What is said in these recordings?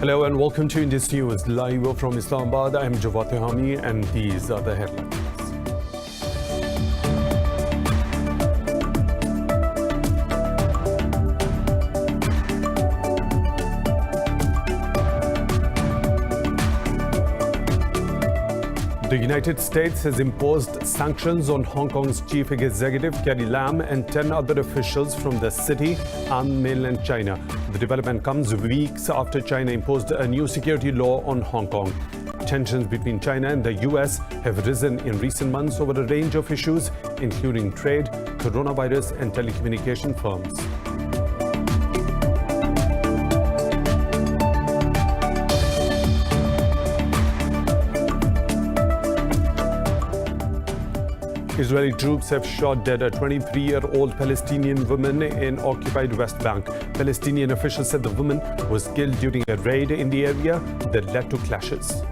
Hello and welcome to Indus News, live from Islamabad. I'm Jawad Tehami and these are the headlines. The United States has imposed sanctions on Hong Kong's chief executive Carrie Lam and 10 other officials from the city and mainland China. The development comes weeks after China imposed a new security law on Hong Kong. Tensions between China and the US have risen in recent months over a range of issues, including trade, coronavirus, and telecommunication firms. Israeli troops have shot dead a 23-year-old Palestinian woman in occupied West Bank. Palestinian officials said the woman was killed during a raid in the area that led to clashes.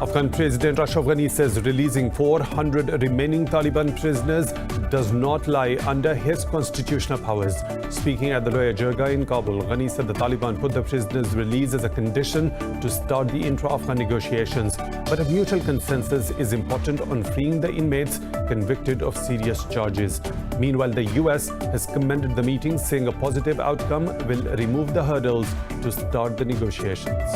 Afghan President Ashraf Ghani says releasing 400 remaining Taliban prisoners does not lie under his constitutional powers. Speaking at the Loya Jirga in Kabul, Ghani said the Taliban put the prisoners' release as a condition to start the intra-Afghan negotiations. But a mutual consensus is important on freeing the inmates convicted of serious charges. Meanwhile, the US has commended the meeting, saying a positive outcome will remove the hurdles to start the negotiations.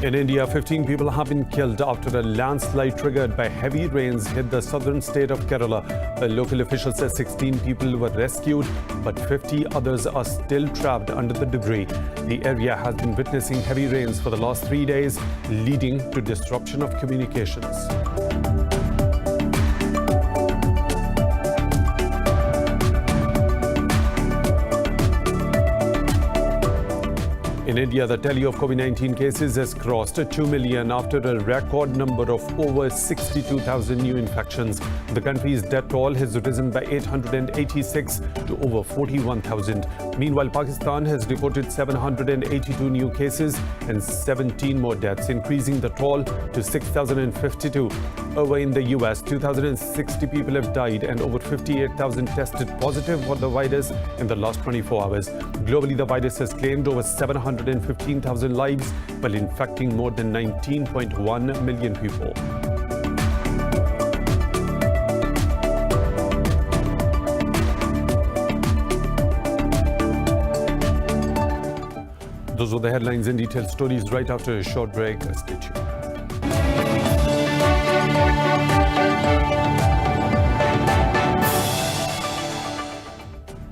In India, 15 people have been killed after a landslide triggered by heavy rains hit the southern state of Kerala. A local official says 16 people were rescued, but 50 others are still trapped under the debris. The area has been witnessing heavy rains for the last 3 days, leading to disruption of communications. In India, the tally of COVID-19 cases has crossed 2 million after a record number of over 62,000 new infections. The country's death toll has risen by 886 to over 41,000. Meanwhile, Pakistan has reported 782 new cases and 17 more deaths, increasing the toll to 6,052. Over in the US, 2,060 people have died and over 58,000 tested positive for the virus in the last 24 hours. Globally, the virus has claimed over 715,000 lives while infecting more than 19.1 million people. Those were the headlines and detailed stories right after a short break. Stay tuned.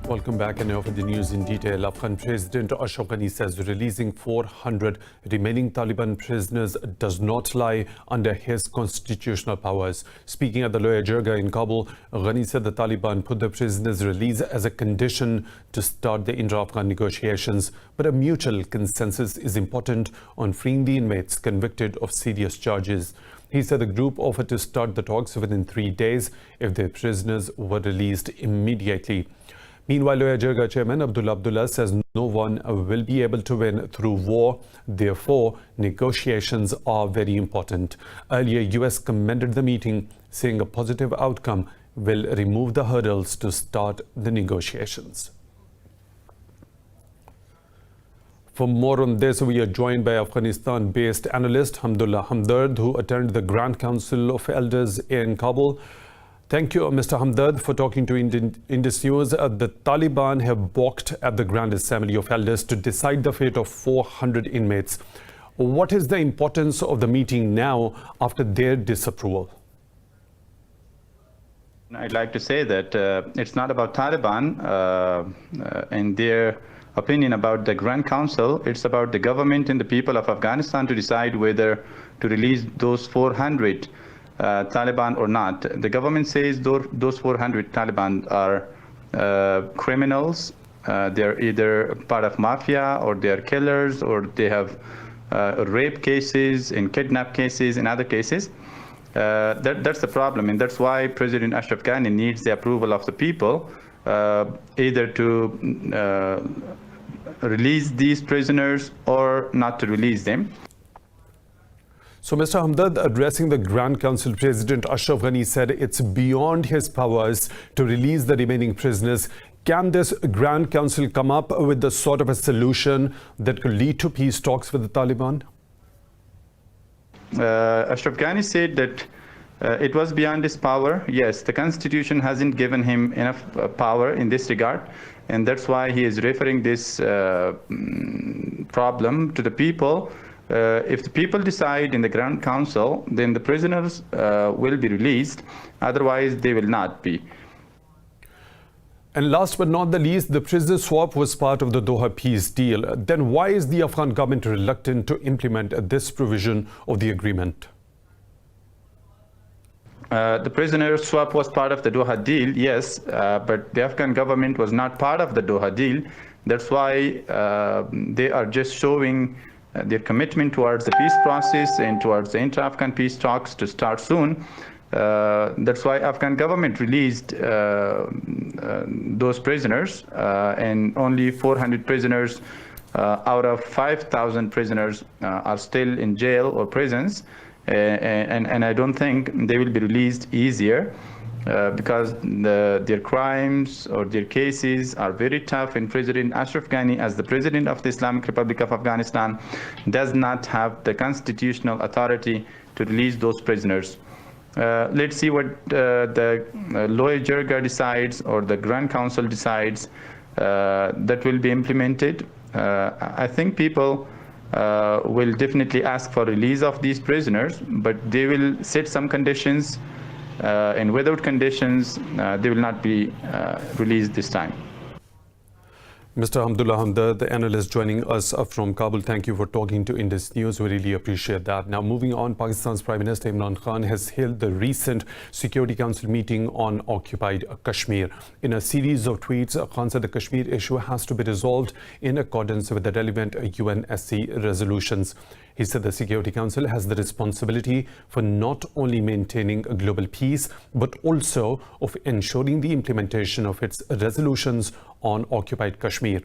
Welcome back, and now for the news in detail. Afghan President Ashraf Ghani says releasing 400 remaining Taliban prisoners does not lie under his constitutional powers. Speaking at the Loya Jirga in Kabul, Ghani said the Taliban put the prisoners' release as a condition to start the intra-Afghan negotiations. But a mutual consensus is important on freeing the inmates convicted of serious charges. He said the group offered to start the talks within 3 days if their prisoners were released immediately. Meanwhile, Loya Jirga Chairman Abdullah says no one will be able to win through war. Therefore, negotiations are very important. Earlier, US commended the meeting, saying a positive outcome will remove the hurdles to start the negotiations. For more on this, we are joined by Afghanistan-based analyst Hamdullah Hamdard, who attended the Grand Council of Elders in Kabul. Thank you, Mr. Hamdard, for talking to Indus News. The Taliban have balked at the Grand Assembly of Elders to decide the fate of 400 inmates. What is the importance of the meeting now after their disapproval? I'd like to say that it's not about Taliban and their opinion about the Grand Council. It's about the government and the people of Afghanistan to decide whether to release those 400 Taliban or not. The government says those 400 Taliban are criminals. They're either part of mafia, or they're killers, or they have rape cases and kidnap cases and other cases. That's the problem, and that's why President Ashraf Ghani needs the approval of the people either to release these prisoners or not to release them. So, Mr. Hamdard, addressing the Grand Council, President Ashraf Ghani said it's beyond his powers to release the remaining prisoners. Can this Grand Council come up with the sort of a solution that could lead to peace talks with the Taliban? Ashraf Ghani said that it was beyond his power. Yes, the constitution hasn't given him enough power in this regard, and that's why he is referring this problem to the people. If the people decide in the Grand Council, then the prisoners will be released. Otherwise, they will not be. And last but not the least, the prisoner swap was part of the Doha peace deal. Then why is the Afghan government reluctant to implement this provision of the agreement? The prisoner swap was part of the Doha deal, yes, but the Afghan government was not part of the Doha deal. That's why they are just showing their commitment towards the peace process and towards the inter-Afghan peace talks to start soon. That's why Afghan government released those prisoners, and only 400 prisoners out of 5,000 prisoners are still in jail or prisons. And I don't think they will be released easier because their crimes or their cases are very tough, and President Ashraf Ghani, as the President of the Islamic Republic of Afghanistan, does not have the constitutional authority to release those prisoners. Let's see what the Loya Jirga decides or the Grand Council decides that will be implemented. I think people will definitely ask for release of these prisoners, but they will set some conditions, and without conditions, they will not be released this time. Mr. Hamdullah Hamdard, the analyst joining us from Kabul, thank you for talking to Indus News. We really appreciate that. Now, moving on, Pakistan's Prime Minister Imran Khan has held the recent Security Council meeting on occupied Kashmir. In a series of tweets, Khan said the Kashmir issue has to be resolved in accordance with the relevant UNSC resolutions. He said the Security Council has the responsibility for not only maintaining a global peace, but also of ensuring the implementation of its resolutions on occupied Kashmir.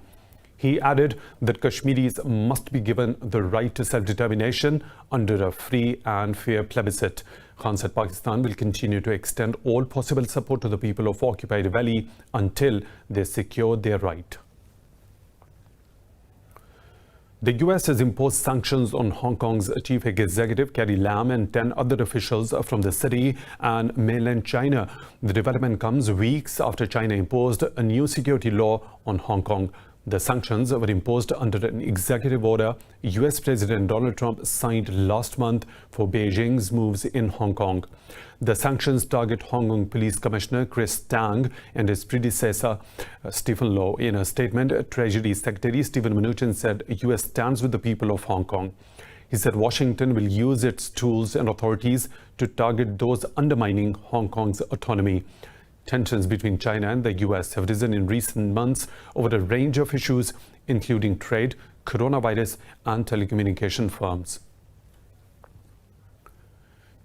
He added that Kashmiris must be given the right to self-determination under a free and fair plebiscite. Khan said Pakistan will continue to extend all possible support to the people of occupied valley until they secure their right. The US has imposed sanctions on Hong Kong's chief executive Carrie Lam and 10 other officials from the city and mainland China. The development comes weeks after China imposed a new security law on Hong Kong. The sanctions were imposed under an executive order US President Donald Trump signed last month for Beijing's moves in Hong Kong. The sanctions target Hong Kong Police Commissioner Chris Tang and his predecessor Stephen Low. In a statement, Treasury Secretary Stephen Mnuchin said US stands with the people of Hong Kong. He said Washington will use its tools and authorities to target those undermining Hong Kong's autonomy. Tensions between China and the US have risen in recent months over a range of issues, including trade, coronavirus, and telecommunication firms.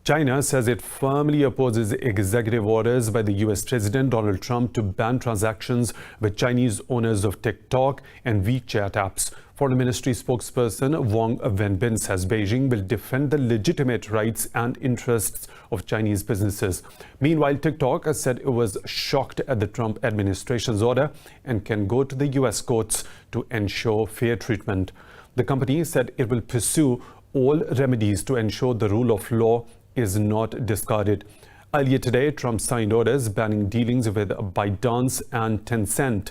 China says it firmly opposes executive orders by the US President Donald Trump to ban transactions with Chinese owners of TikTok and WeChat apps. Foreign Ministry spokesperson Wang Wenbin says Beijing will defend the legitimate rights and interests of Chinese businesses. Meanwhile, TikTok has said it was shocked at the Trump administration's order and can go to the US courts to ensure fair treatment. The company said it will pursue all remedies to ensure the rule of law is not discarded. Earlier today, Trump signed orders banning dealings with ByteDance and Tencent.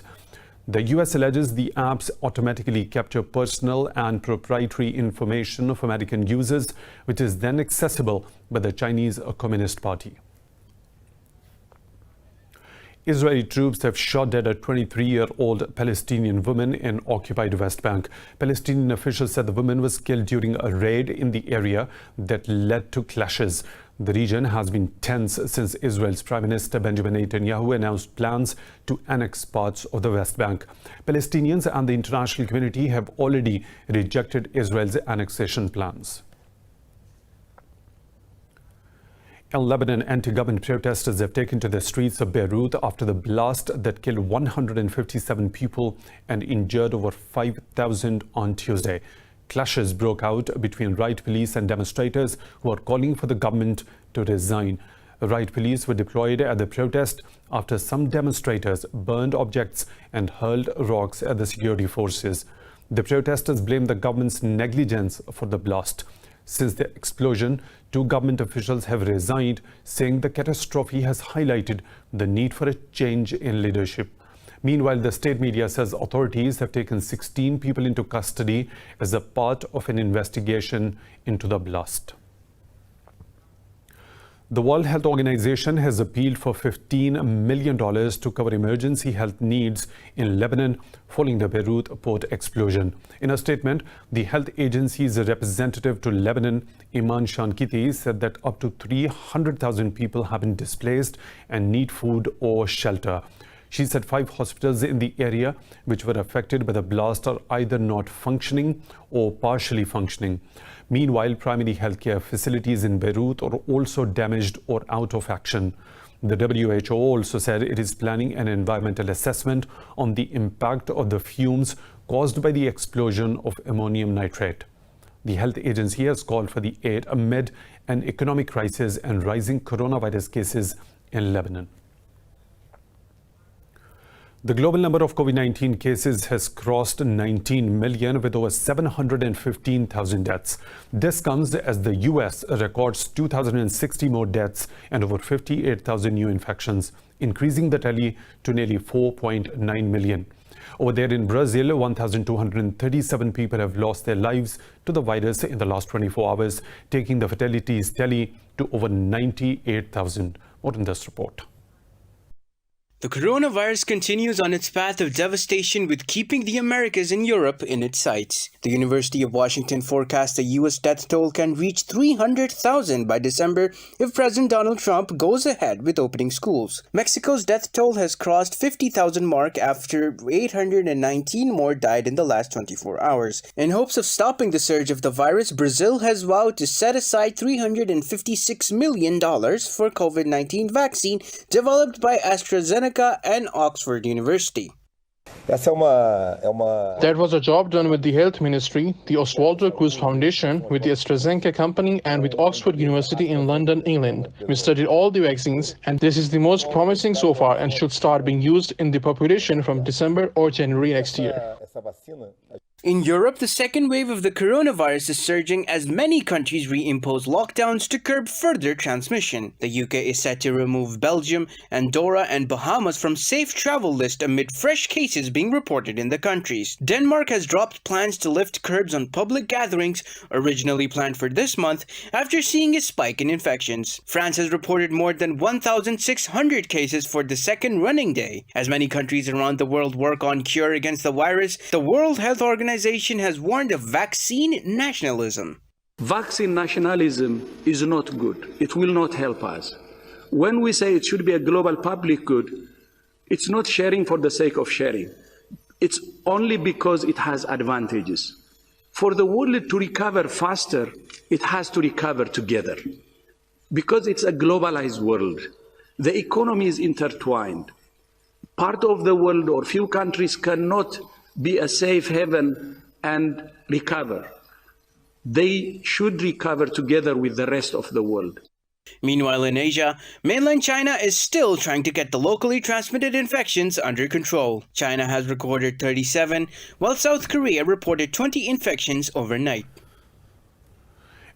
The US alleges the apps automatically capture personal and proprietary information of American users, which is then accessible by the Chinese Communist Party. Israeli troops have shot dead a 23-year-old Palestinian woman in occupied West Bank. Palestinian officials said the woman was killed during a raid in the area that led to clashes. The region has been tense since Israel's Prime Minister Benjamin Netanyahu announced plans to annex parts of the West Bank. Palestinians and the international community have already rejected Israel's annexation plans. In Lebanon, anti-government protesters have taken to the streets of Beirut after the blast that killed 157 people and injured over 5,000 on Tuesday. Clashes broke out between riot police and demonstrators who are calling for the government to resign. Riot police were deployed at the protest after some demonstrators burned objects and hurled rocks at the security forces. The protesters blamed the government's negligence for the blast. Since the explosion, 2 government officials have resigned, saying the catastrophe has highlighted the need for a change in leadership. Meanwhile, the state media says authorities have taken 16 people into custody as a part of an investigation into the blast. The World Health Organization has appealed for $15 million to cover emergency health needs in Lebanon following the Beirut port explosion. In a statement, the health agency's representative to Lebanon, Imran Khan, said that up to 300,000 people have been displaced and need food or shelter. She said 5 hospitals in the area which were affected by the blast are either not functioning or partially functioning. Meanwhile, primary healthcare facilities in Beirut are also damaged or out of action. The WHO also said it is planning an environmental assessment on the impact of the fumes caused by the explosion of ammonium nitrate. The health agency has called for the aid amid an economic crisis and rising coronavirus cases in Lebanon. The global number of COVID-19 cases has crossed 19 million with over 715,000 deaths. This comes as the US records 2,060 more deaths and over 58,000 new infections, increasing the tally to nearly 4.9 million. Over there in Brazil, 1,237 people have lost their lives to the virus in the last 24 hours, taking the fatalities tally to over 98,000. More in this report. The coronavirus continues on its path of devastation with keeping the Americas and Europe in its sights. The University of Washington forecasts the U.S. death toll can reach 300,000 by December if President Donald Trump goes ahead with opening schools. Mexico's death toll has crossed 50,000 mark after 819 more died in the last 24 hours. In hopes of stopping the surge of the virus, Brazil has vowed to set aside $356 million for COVID-19 vaccine developed by AstraZeneca and Oxford University. That was a job done with the Health Ministry, the Oswaldo Cruz Foundation, with the AstraZeneca company and with Oxford University in London, England. We studied all the vaccines and this is the most promising so far and should start being used in the population from December or January next year. In Europe, the second wave of the coronavirus is surging as many countries reimpose lockdowns to curb further transmission. The UK is set to remove Belgium, Andorra and Bahamas from safe travel list amid fresh cases being reported in the countries. Denmark has dropped plans to lift curbs on public gatherings originally planned for this month after seeing a spike in infections. France has reported more than 1,600 cases for the second running day. As many countries around the world work on cure against the virus, the World Health Organization has warned of vaccine nationalism. Vaccine nationalism is not good. It will not help us. When we say it should be a global public good, it's not sharing for the sake of sharing. It's only because it has advantages. For the world to recover faster, it has to recover together. Because it's a globalized world, the economy is intertwined. Part of the world or few countries cannot be a safe haven and recover. They should recover together with the rest of the world. Meanwhile, in Asia, mainland China is still trying to get the locally transmitted infections under control. China has recorded 37, while South Korea reported 20 infections overnight.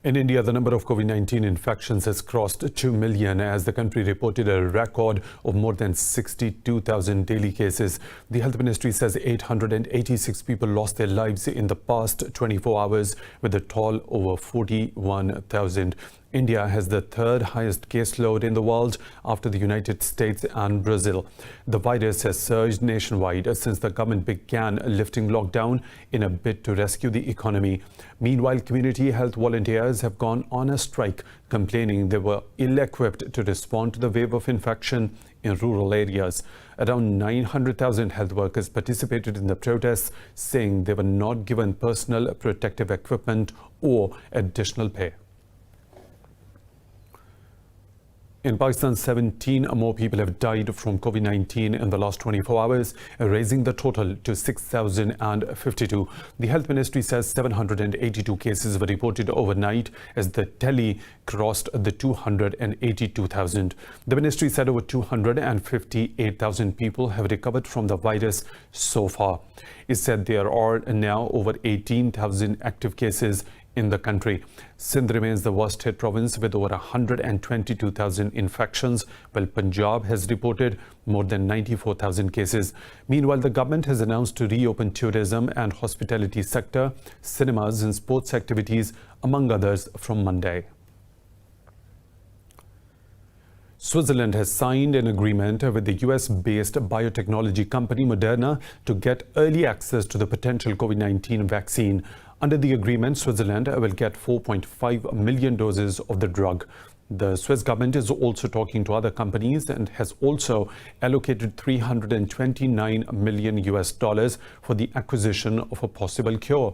In India, the number of COVID-19 infections has crossed 2 million as the country reported a record of more than 62,000 daily cases. The health ministry says 886 people lost their lives in the past 24 hours, with a toll over 41,000. India has the third highest caseload in the world after the United States and Brazil. The virus has surged nationwide since the government began lifting lockdown in a bid to rescue the economy. Meanwhile, community health volunteers have gone on a strike, complaining they were ill-equipped to respond to the wave of infection in rural areas. Around 900,000 health workers participated in the protests, saying they were not given personal protective equipment or additional pay. In Pakistan, 17 more people have died from COVID-19 in the last 24 hours, raising the total to 6,052. The Health Ministry says 782 cases were reported overnight as the tally crossed the 282,000. The ministry said over 258,000 people have recovered from the virus so far. It said there are now over 18,000 active cases in the country. Sindh remains the worst hit province with over 122,000 infections, while Punjab has reported more than 94,000 cases. Meanwhile, the government has announced to reopen tourism and hospitality sector, cinemas and sports activities, among others, from Monday. Switzerland has signed an agreement with the US-based biotechnology company Moderna to get early access to the potential COVID-19 vaccine. Under the agreement, Switzerland will get 4.5 million doses of the drug. The Swiss government is also talking to other companies and has also allocated $329 million for the acquisition of a possible cure.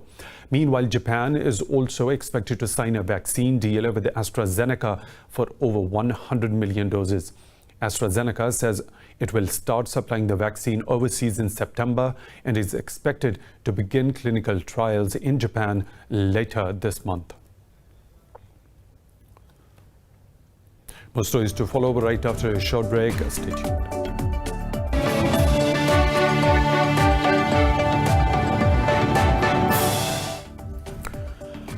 Meanwhile, Japan is also expected to sign a vaccine deal with AstraZeneca for over 100 million doses. AstraZeneca says it will start supplying the vaccine overseas in September and is expected to begin clinical trials in Japan later this month. More stories to follow right after a short break. Stay tuned.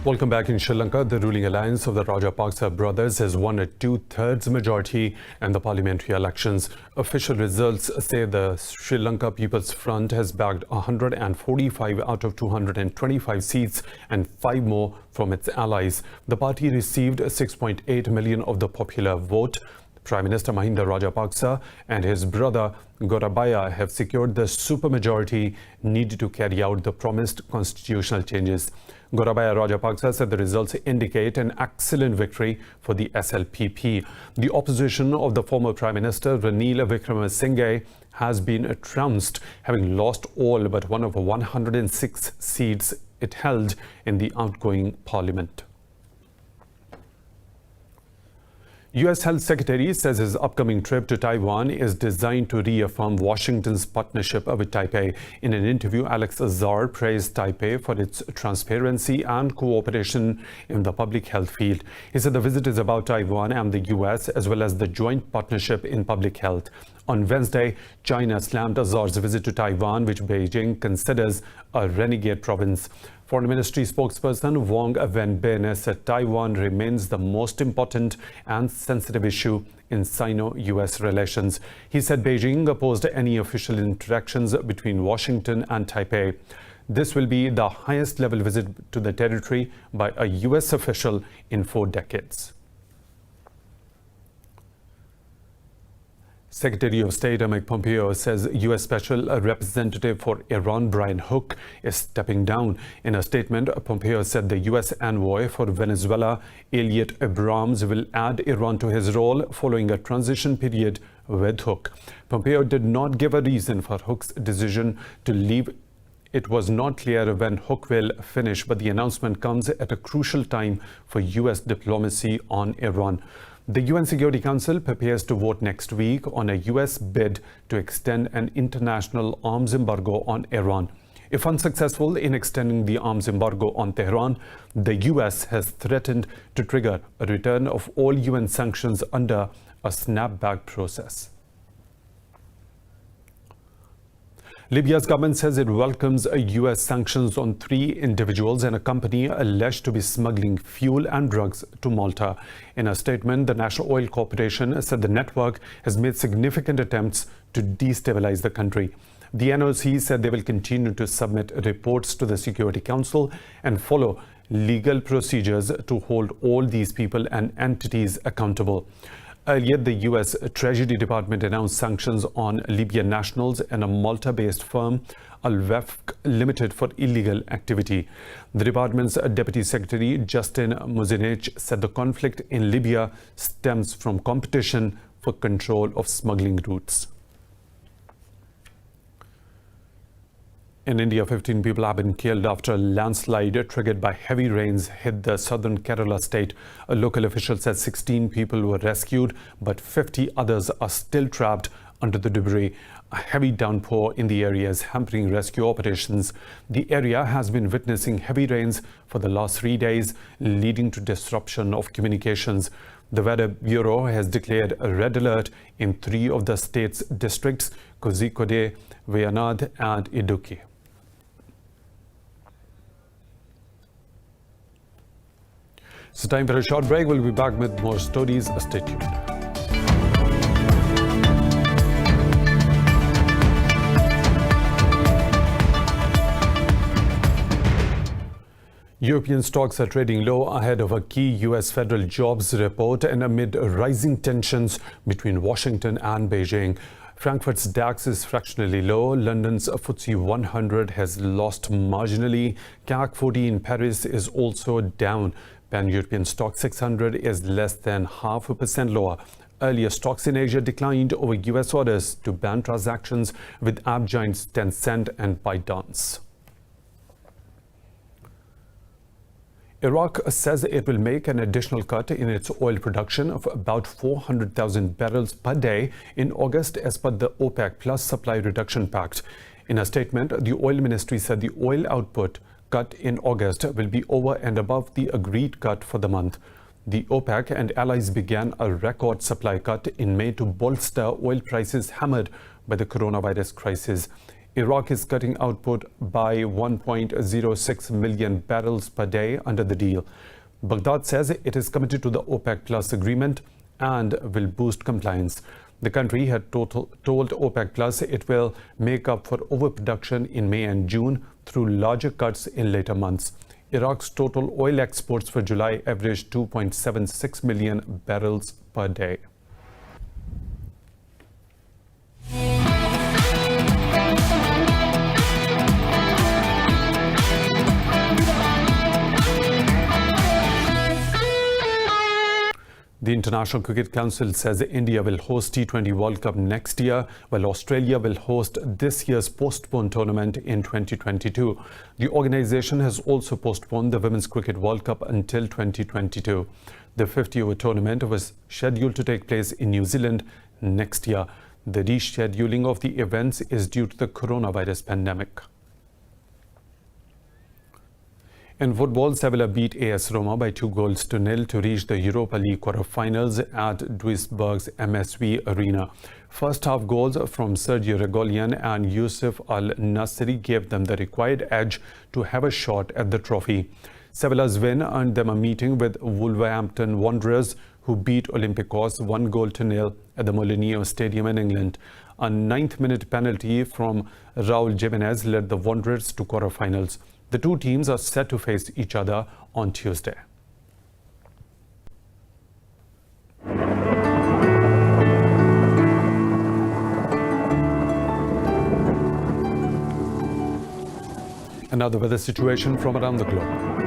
Welcome back. In Sri Lanka, the ruling alliance of the Rajapaksa brothers has won a 2/3 majority in the parliamentary elections. Official results say the Sri Lanka People's Front has bagged 145 out of 225 seats and 5 more from its allies. The party received 6.8 million of the popular vote. Prime Minister Mahinda Rajapaksa and his brother Gotabaya have secured the supermajority needed to carry out the promised constitutional changes. Gotabaya Rajapaksa said the results indicate an excellent victory for the SLPP. The opposition of the former Prime Minister Ranil Wickremesinghe has been trounced, having lost all but one of 106 seats it held in the outgoing parliament. U.S. Health Secretary says his upcoming trip to Taiwan is designed to reaffirm Washington's partnership with Taipei. In an interview, Alex Azar praised Taipei for its transparency and cooperation in the public health field. He said the visit is about Taiwan and the U.S. as well as the joint partnership in public health. On Wednesday, China slammed Azar's visit to Taiwan, which Beijing considers a renegade province. Foreign Ministry spokesperson Wang Wenbin said Taiwan remains the most important and sensitive issue in Sino-US relations. He said Beijing opposed any official interactions between Washington and Taipei. This will be the highest level visit to the territory by a US official in 4 decades. Secretary of State Mike Pompeo says U.S. Special Representative for Iran Brian Hook is stepping down. In a statement, Pompeo said the U.S. envoy for Venezuela, Elliot Abrams, will add Iran to his role following a transition period with Hook. Pompeo did not give a reason for Hook's decision to leave. It was not clear when Hook will finish, but the announcement comes at a crucial time for U.S. diplomacy on Iran. The UN Security Council prepares to vote next week on a U.S. bid to extend an international arms embargo on Iran. If unsuccessful in extending the arms embargo on Tehran, the U.S. has threatened to trigger a return of all UN sanctions under a snapback process. Libya's government says it welcomes U.S. sanctions on 3 individuals and a company alleged to be smuggling fuel and drugs to Malta. In a statement, the National Oil Corporation said the network has made significant attempts to destabilize the country. The NOC said they will continue to submit reports to the Security Council and follow legal procedures to hold all these people and entities accountable. Earlier, the U.S. Treasury Department announced sanctions on Libyan nationals and a Malta-based firm, Al-Wefq Limited, for illegal activity. The department's Deputy Secretary, Justin Muzinich, said the conflict in Libya stems from competition for control of smuggling routes. In India, 15 people have been killed after a landslide triggered by heavy rains hit the southern Kerala state. A local official said 16 people were rescued, but 50 others are still trapped under the debris. A heavy downpour in the area is hampering rescue operations. The area has been witnessing heavy rains for the last 3 days, leading to disruption of communications. The Weather Bureau has declared a red alert in 3 of the state's districts, Kozhikode, Wayanad and Idukki. It's time for a short break. We'll be back with more stories. Stay tuned. European stocks are trading low ahead of a key US federal jobs report and amid rising tensions between Washington and Beijing. Frankfurt's DAX is fractionally low. London's FTSE 100 has lost marginally. CAC 40 in Paris is also down. Pan-European stock 600 is less than 0.5% lower. Earlier, stocks in Asia declined over US orders to ban transactions with app giants Tencent and ByteDance. Iraq says it will make an additional cut in its oil production of about 400,000 barrels per day in August as per the OPEC Plus Supply Reduction Pact. In a statement, the oil ministry said the oil output cut in August will be over and above the agreed cut for the month. The OPEC and allies began a record supply cut in May to bolster oil prices hammered by the coronavirus crisis. Iraq is cutting output by 1.06 million barrels per day under the deal. Baghdad says it is committed to the OPEC Plus agreement and will boost compliance. The country had told OPEC Plus it will make up for overproduction in May and June through larger cuts in later months. Iraq's total oil exports for July averaged 2.76 million barrels per day. The International Cricket Council says India will host T20 World Cup next year, while Australia will host this year's postponed tournament in 2022. The organisation has also postponed the Women's Cricket World Cup until 2022. The 50-over tournament was scheduled to take place in New Zealand next year. The rescheduling of the events is due to the coronavirus pandemic. In football, Sevilla beat AS Roma by 2-0 to reach the Europa League quarter-finals at Duisburg's MSV Arena. First half goals from Sergio Reguilón and Yusuf Al-Nassri gave them the required edge to have a shot at the trophy. Sevilla's win earned them a meeting with Wolverhampton Wanderers, who beat Olympiacos 1-0 at the Molineux Stadium in England. A 9th-minute penalty from Raul Jimenez led the Wanderers to quarter-finals. The two teams are set to face each other on Tuesday. Another weather situation from around the globe.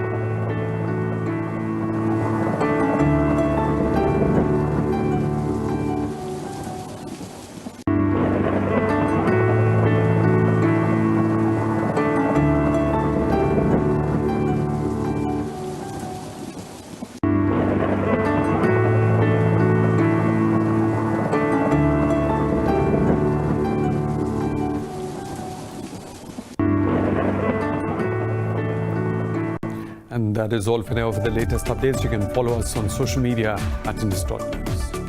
And that is all for now. For the latest updates, you can follow us on social media at Indus News.